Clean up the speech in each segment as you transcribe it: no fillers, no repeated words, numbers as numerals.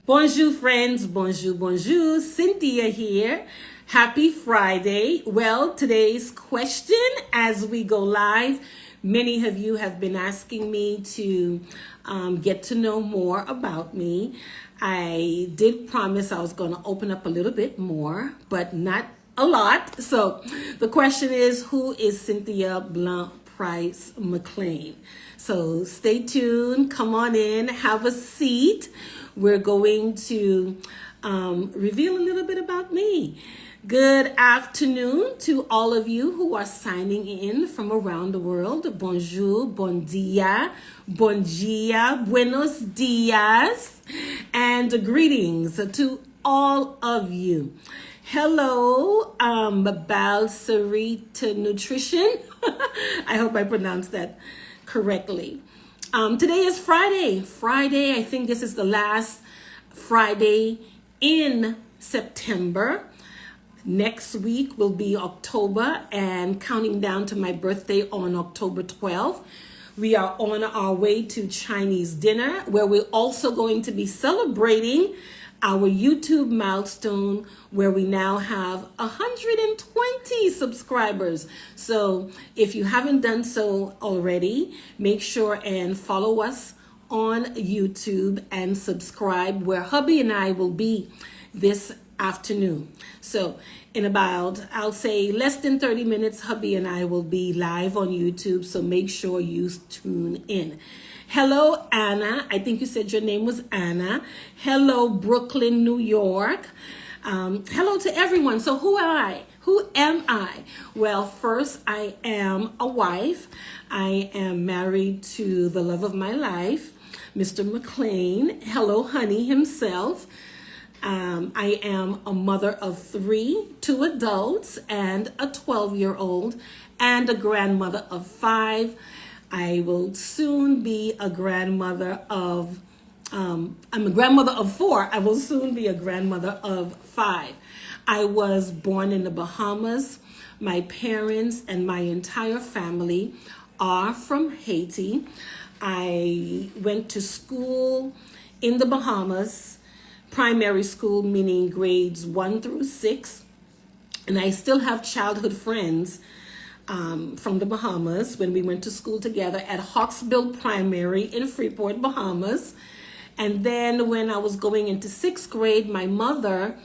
Bonjour friends, bonjour, bonjour. Cynthia here. Happy Friday. Well, today's question as we go live, many of you have been asking me to get to know more about me. I did promise I was going to open up a little bit more, but not a lot. So the question is, who is Cynthia BLANC Price McLean? So stay tuned, come on in, have a seat. We're going to reveal a little bit about me. Good afternoon to all of you who are signing in from around the world. Bonjour, bon dia, bon dia, buenos dias, and greetings to all of you. Hello, Balsarita Nutrition. I hope I pronounced that correctly. Today is Friday. I think this is the last Friday in September. Next week will be October, and counting down to my birthday on October 12th. We are on our way to Chinese dinner, where we're also going to be celebrating our YouTube milestone, where we now have 120 subscribers. So if you haven't done so already, make sure and follow us on YouTube and subscribe, where hubby and I will be this afternoon. So in about, I'll say less than 30 minutes, hubby and I will be live on YouTube. So make sure you tune in. Hello, Anna. I think you said your name was Anna. Hello, Brooklyn, New York. Hello to everyone. So who am I? Who am I? Well, first, I am a wife. I am married to the love of my life, Mr. McLean. Hello, honey himself. I am a mother of 3, 2 adults and a 12-year-old, and a grandmother of 5. I will soon be a grandmother of, I'm a grandmother of 4. I will soon be a grandmother of 5. I was born in the Bahamas. My parents and my entire family are from Haiti. I went to school in the Bahamas, primary school, meaning grades 1 through 6. And I still have childhood friends from the Bahamas when we went to school together at Hawksbill Primary in Freeport, Bahamas. And then when I was going into 6th grade, my mother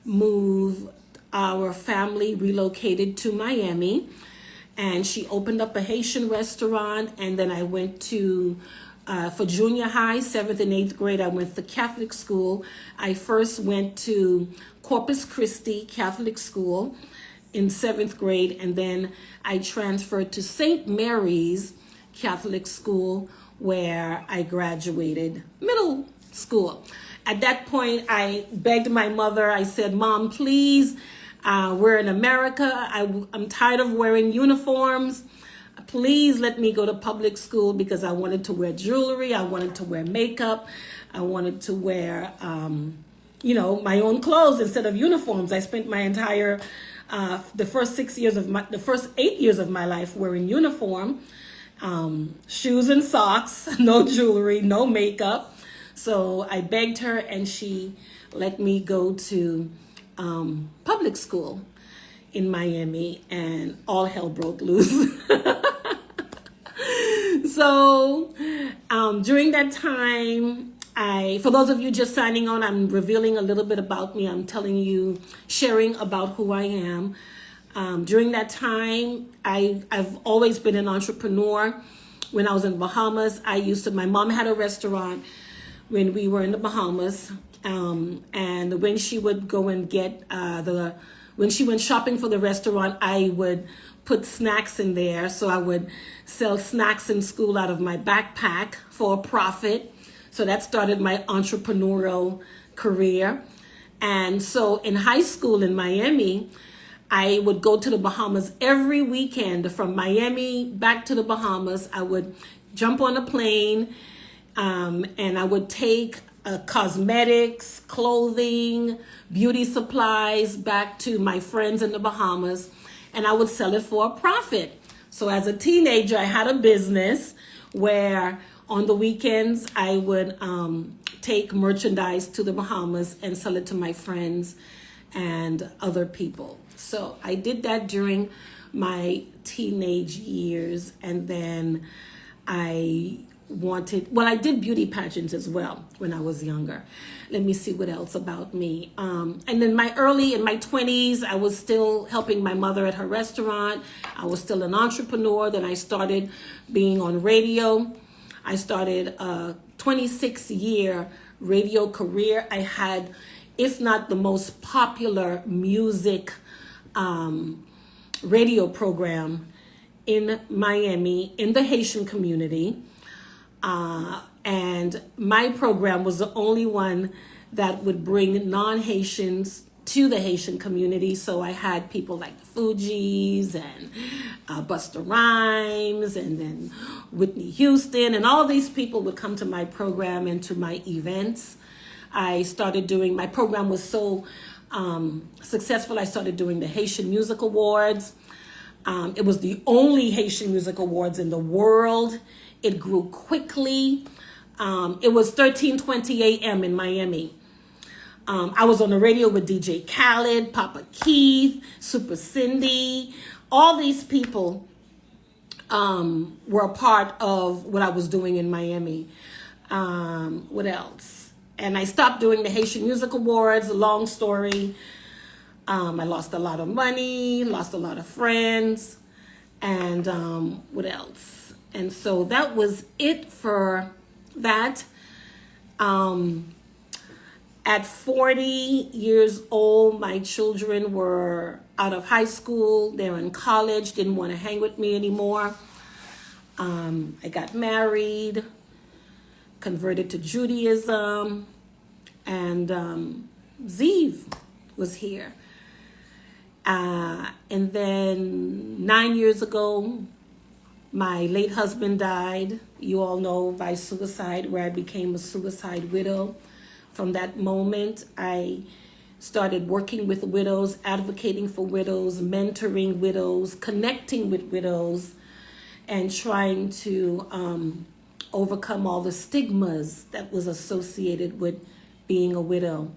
moved, our family relocated to Miami, and she opened up a Haitian restaurant. And then I went to, for junior high, 7th and 8th grade, I went to Catholic school. I first went to Corpus Christi Catholic School in 7th grade, and then I transferred to St. Mary's Catholic School, where I graduated middle school. At that point, I begged my mother. I said, Mom, please, we're in America. I'm tired of wearing uniforms. Please let me go to public school, because I wanted to wear jewelry. I wanted to wear makeup. I wanted to wear, my own clothes instead of uniforms. I spent my entire the first 8 years of my life wearing uniform, shoes and socks, no jewelry, no makeup. So I begged her, and she let me go to public school in Miami, and all hell broke loose. So during that time, for those of you just signing on, I'm revealing a little bit about me. I'm telling you, sharing about who I am. During that time, I've always been an entrepreneur. When I was in Bahamas, my mom had a restaurant when we were in the Bahamas. And when she would go and get when she went shopping for the restaurant, I would put snacks in there. So I would sell snacks in school out of my backpack for a profit. So that started my entrepreneurial career. And so in high school in Miami, I would go to the Bahamas every weekend. From Miami back to the Bahamas, I would jump on a plane, and I would take cosmetics, clothing, beauty supplies back to my friends in the Bahamas, and I would sell it for a profit. So as a teenager, I had a business where on the weekends I would take merchandise to the Bahamas and sell it to my friends and other people. So I did that during my teenage years, and then I did beauty pageants as well when I was younger. Let me see what else about me. And then in my 20s, I was still helping my mother at her restaurant. I was still an entrepreneur. Then I started being on radio. I started a 26-year radio career. I had, if not the most popular music radio program in Miami in the Haitian community. And my program was the only one that would bring non-Haitians to the Haitian community. So I had people like the Fugees and Busta Rhymes and then Whitney Houston, and all these people would come to my program and to my events. My program was so successful, I started doing the Haitian Music Awards. It was the only Haitian Music Awards in the world. It grew quickly. It was 13:20 a.m. in Miami. I was on the radio with DJ Khaled, Papa Keith, Super Cindy. All these people were a part of what I was doing in Miami. What else? And I stopped doing the Haitian Music Awards. Long story. I lost a lot of money, lost a lot of friends, and what else? And so that was it for that. At 40 years old, my children were out of high school. They were in college, didn't want to hang with me anymore. I got married, converted to Judaism, and Zeev was here. And then 9 years ago, my late husband died, you all know, by suicide, where I became a suicide widow. From that moment, I started working with widows, advocating for widows, mentoring widows, connecting with widows, and trying to overcome all the stigmas that was associated with being a widow.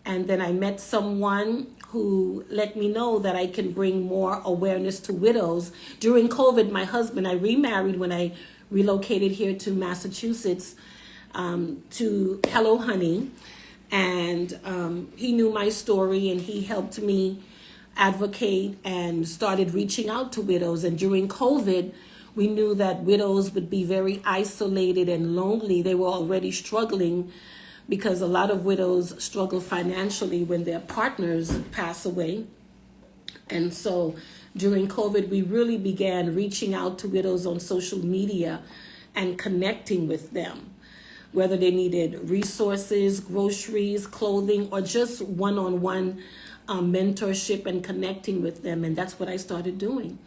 And then I met someone who let me know that I can bring more awareness to widows. During COVID, my husband, I remarried when I relocated here to Massachusetts, to Hello Honey. And he knew my story, and he helped me advocate and started reaching out to widows. And during COVID, we knew that widows would be very isolated and lonely. They were already struggling because a lot of widows struggle financially when their partners pass away. And so during COVID, we really began reaching out to widows on social media and connecting with them, whether they needed resources, groceries, clothing, or just one-on-one mentorship and connecting with them. And that's what I started doing.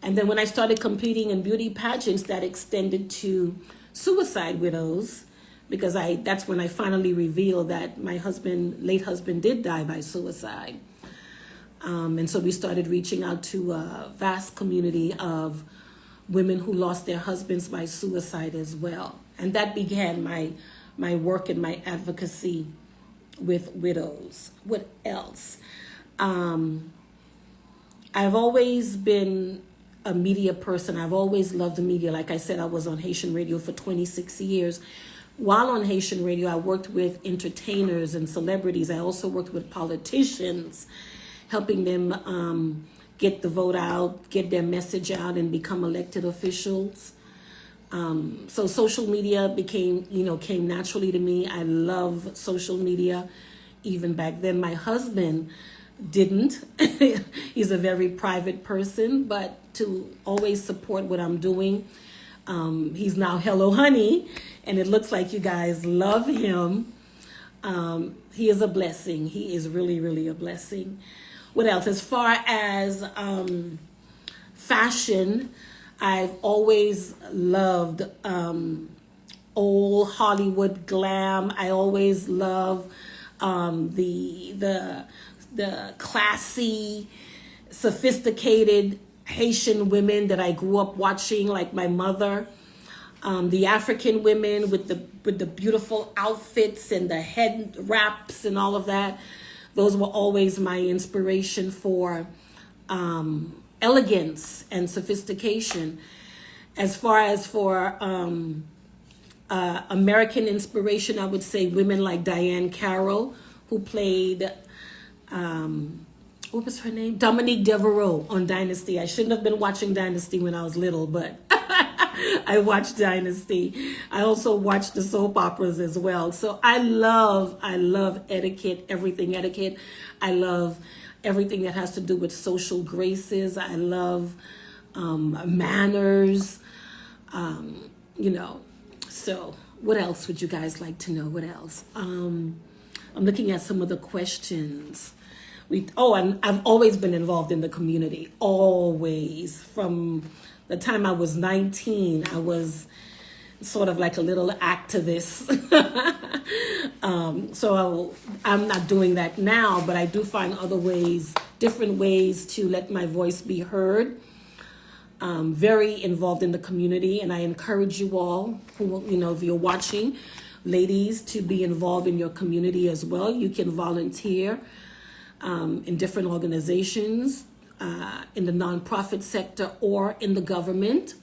And then when I started competing in beauty pageants, that extended to suicide widows, because that's when I finally revealed that my late husband did die by suicide. And so we started reaching out to a vast community of women who lost their husbands by suicide as well. And that began my work and my advocacy with widows. What else? I've always been a media person. I've always loved the media. Like I said, I was on Haitian radio for 26 years. While on Haitian radio, I worked with entertainers and celebrities. I also worked with politicians, helping them get the vote out, get their message out, and become elected officials. So social media came naturally to me. I love social media. Even back then, my husband didn't. He's a very private person, but to always support what I'm doing. He's now Hello Honey, and it looks like you guys love him. He is a blessing. He is really, really a blessing. What else? As far as fashion, I've always loved old Hollywood glam. I always love the classy, sophisticated Haitian women that I grew up watching, like my mother. The African women with the beautiful outfits and the head wraps and all of that. Those were always my inspiration for elegance and sophistication. As far as for American inspiration, I would say women like Diane Carroll, who played, what was her name? Dominique Devereaux on Dynasty. I shouldn't have been watching Dynasty when I was little, but I watched Dynasty. I also watched the soap operas as well. So I love etiquette, everything etiquette. I love everything that has to do with social graces. I love manners, you know. So what else would you guys like to know? What else? I'm looking at some of the questions. And I've always been involved in the community, always. From the time I was 19, I was sort of like a little activist. So I'm not doing that now, but I do find other ways, different ways to let my voice be heard. Very involved in the community, and I encourage you all who, if you're watching, ladies, to be involved in your community as well. You can volunteer in different organizations, in the nonprofit sector or in the government.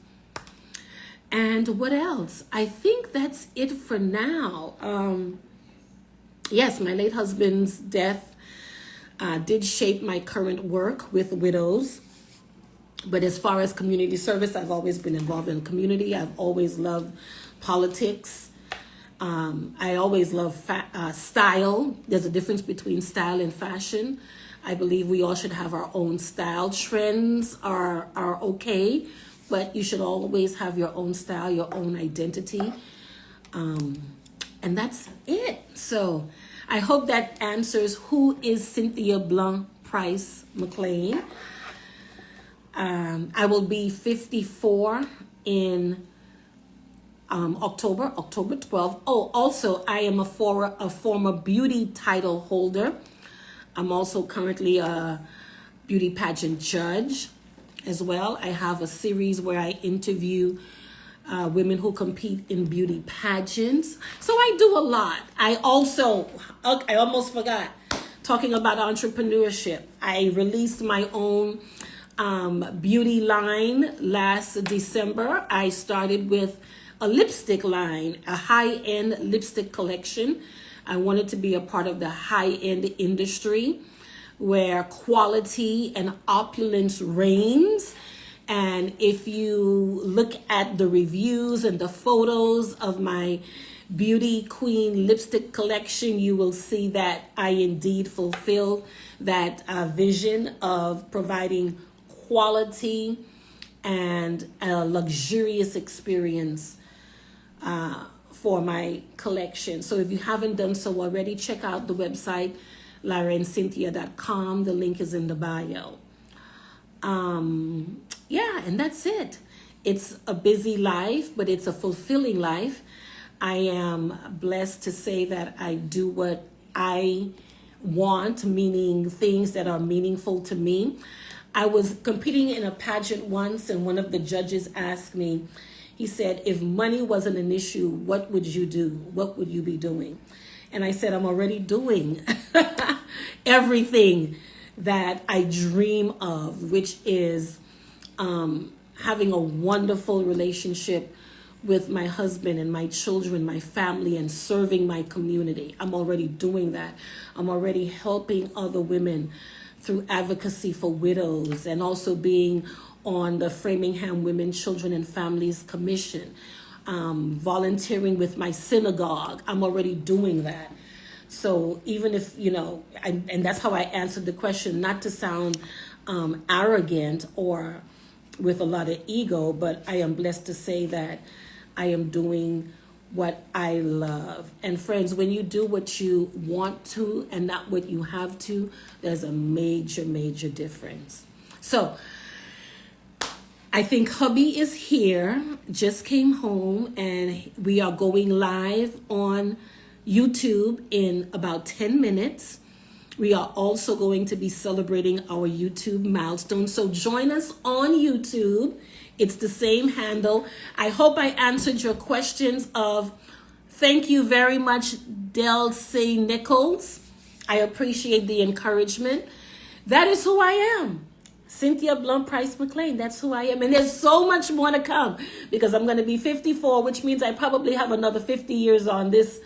And what else? I think that's it for now. Yes, my late husband's death did shape my current work with widows. But as far as community service, I've always been involved in the community. I've always loved politics. I always love style. There's a difference between style and fashion. I believe we all should have our own style. Trends are okay, but you should always have your own style, your own identity. And that's it. So I hope that answers who is Cynthia BLANC PREISS MACLEAN. I will be 54 in October 12th. Oh, also, I am a former beauty title holder. I'm also currently a beauty pageant judge as well. I have a series where I interview women who compete in beauty pageants. So I do a lot. I almost forgot, talking about entrepreneurship. I released my own beauty line last December. I started with a lipstick line, a high-end lipstick collection. I wanted to be a part of the high-end industry where quality and opulence reigns. And if you look at the reviews and the photos of my Beauty Queen lipstick collection, you will see that I indeed fulfill that vision of providing quality and a luxurious experience for my collection. So if you haven't done so already, check out the website, LaraandCynthia.com. The link is in the bio. Yeah, and that's it. It's a busy life, but it's a fulfilling life. I am blessed to say that I do what I want, meaning things that are meaningful to me. I was competing in a pageant once, and one of the judges asked me, he said, if money wasn't an issue, what would you do? What would you be doing? And I said, I'm already doing everything that I dream of, which is having a wonderful relationship with my husband and my children, my family, and serving my community. I'm already doing that. I'm already helping other women through advocacy for widows, and also being on the Framingham Women, Children, and Families Commission, volunteering with my synagogue. I'm already doing that. So even if, and that's how I answered the question, not to sound arrogant or with a lot of ego, but I am blessed to say that I am doing what I love. And friends, when you do what you want to and not what you have to, there's a major, major difference. So I think hubby is here, just came home, and we are going live on YouTube in about 10 minutes. We are also going to be celebrating our YouTube milestone. So join us on YouTube It's the same handle. I hope I answered your questions of thank you very much, Delcy Nichols. I appreciate the encouragement. That is who I am. Cynthia Blunt Price McLean, that's who I am. And there's so much more to come because I'm going to be 54, which means I probably have another 50 years on this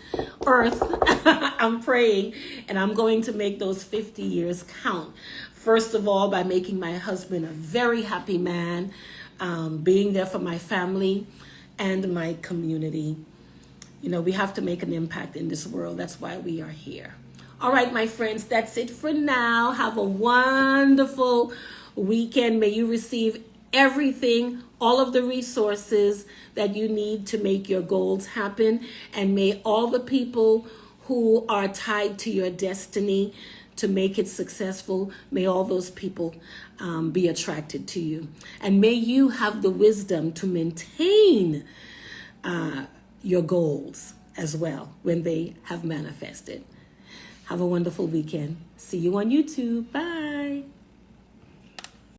earth. I'm praying, and I'm going to make those 50 years count. First of all, by making my husband a very happy man, being there for my family and my community. You know, we have to make an impact in this world. That's why we are here. All right, my friends, that's it for now. Have a wonderful weekend. May you receive everything, all of the resources that you need to make your goals happen. And may all the people who are tied to your destiny to make it successful, may all those people be attracted to you. And may you have the wisdom to maintain your goals as well when they have manifested. Have a wonderful weekend. See you on YouTube. Bye.